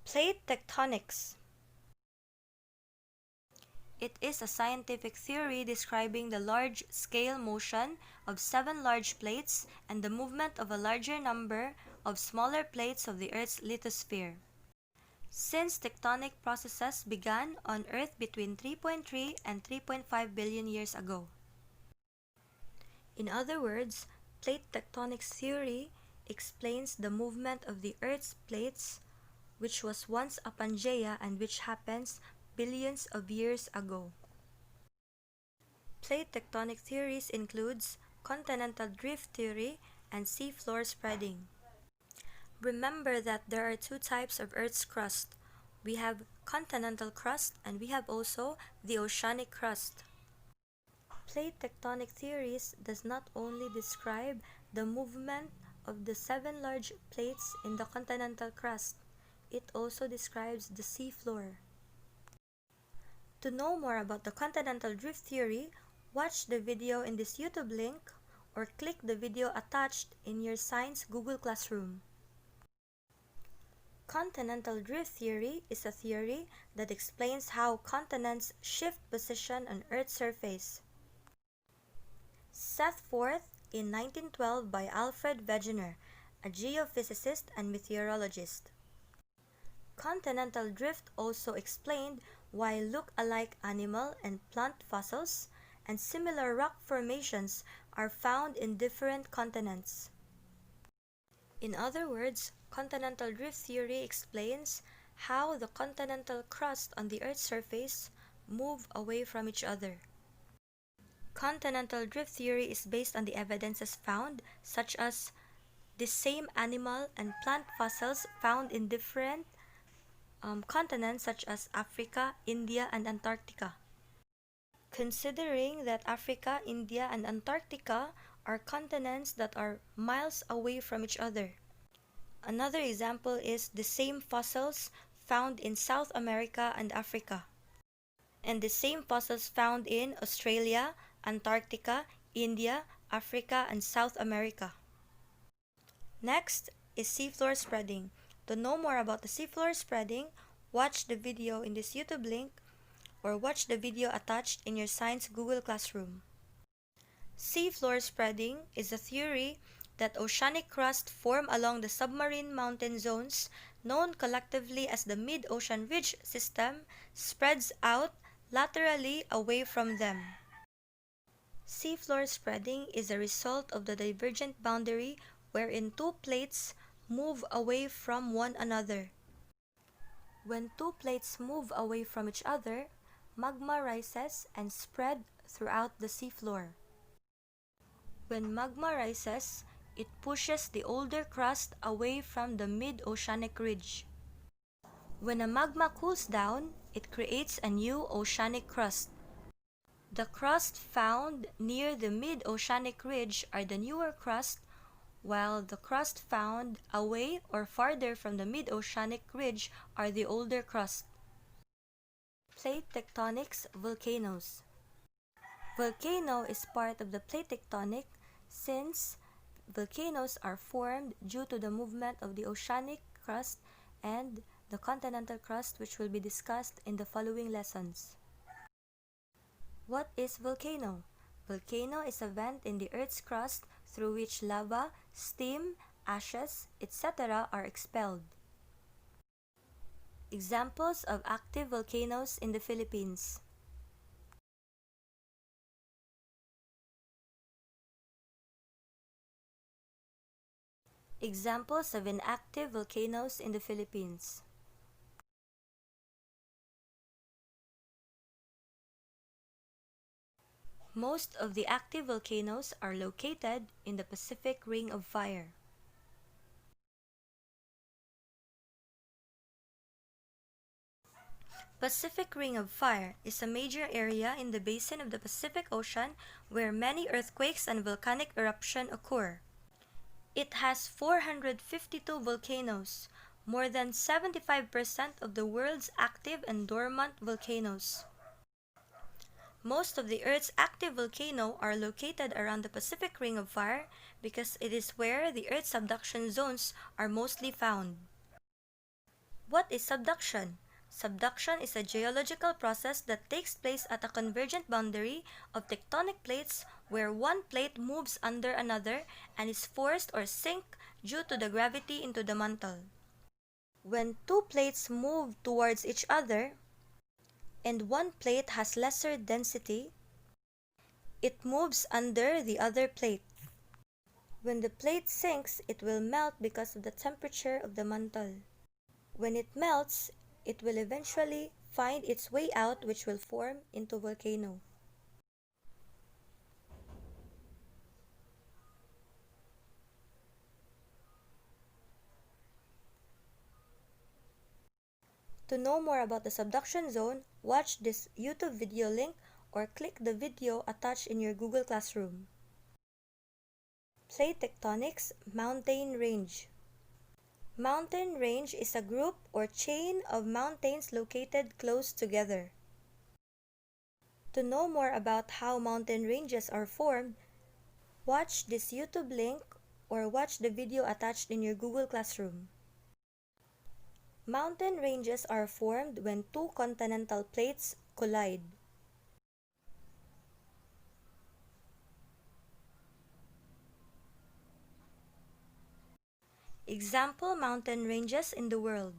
Plate tectonics. It is a scientific theory describing the large-scale motion of 7 large plates and the movement of a larger number of smaller plates of the Earth's lithosphere. Since tectonic processes began on Earth between 3.3 and 3.5 billion years ago. In other words, plate tectonics theory explains the movement of the Earth's plates, which was once a Pangaea and which happens billions of years ago. Plate tectonic theories includes continental drift theory and seafloor spreading. Remember that there are 2 types of Earth's crust. We have continental crust and we have also the oceanic crust. Plate tectonic theories does not only describe the movement of the 7 large plates in the continental crust, it also describes the seafloor. To know more about the continental drift theory, watch the video in this YouTube link or click the video attached in your science Google Classroom. Continental drift theory is a theory that explains how continents shift position on Earth's surface. Set forth in 1912 by Alfred Wegener, a geophysicist and meteorologist. Continental drift also explained why look-alike animal and plant fossils and similar rock formations are found in different continents. In other words, continental drift theory explains how the continental crust on the Earth's surface move away from each other. Continental drift theory is based on the evidences found, such as the same animal and plant fossils found in different continents such as Africa, India, and Antarctica. Considering that Africa, India, and Antarctica are continents that are miles away from each other. Another example is the same fossils found in South America and Africa, and the same fossils found in Australia, Antarctica, India, Africa, and South America. Next is seafloor spreading. To know more about the seafloor spreading, watch the video in this YouTube link or watch the video attached in your science Google Classroom. Seafloor spreading is a theory that oceanic crust form along the submarine mountain zones known collectively as the mid-ocean ridge system spreads out laterally away from them. Seafloor spreading is a result of the divergent boundary wherein 2 plates move away from one another. When 2 plates move away from each other, magma rises and spread throughout the seafloor. When magma rises, it pushes the older crust away from the mid-oceanic ridge. When a magma cools down, it creates a new oceanic crust. The crust found near the mid-oceanic ridge are the newer crust, while the crust found away or farther from the mid-oceanic ridge are the older crust. Plate tectonics, volcanoes. Volcano is part of the plate tectonic since volcanoes are formed due to the movement of the oceanic crust and the continental crust, which will be discussed in the following lessons. What is volcano? Volcano is a vent in the Earth's crust through which lava, steam, ashes, etc. are expelled. Examples of active volcanoes in the Philippines. Examples of inactive volcanoes in the Philippines. Most of the active volcanoes are located in the Pacific Ring of Fire. Pacific Ring of Fire is a major area in the basin of the Pacific Ocean where many earthquakes and volcanic eruption occur. It has 452 volcanoes, more than 75% of the world's active and dormant volcanoes. Most of the Earth's active volcanoes are located around the Pacific Ring of Fire because it is where the Earth's subduction zones are mostly found. What is subduction? Subduction is a geological process that takes place at a convergent boundary of tectonic plates where one plate moves under another and is forced or sink due to the gravity into the mantle. When two plates move towards each other and one plate has lesser density, it moves under the other plate. When the plate sinks, it will melt because of the temperature of the mantle. When it melts, it will eventually find its way out, which will form into volcano. To know more about the subduction zone, watch this YouTube video link or click the video attached in your Google Classroom. Plate tectonics, mountain range. Mountain range is a group or chain of mountains located close together. To know more about how mountain ranges are formed, watch this YouTube link or watch the video attached in your Google Classroom. Mountain ranges are formed when two continental plates collide. Example mountain ranges in the world.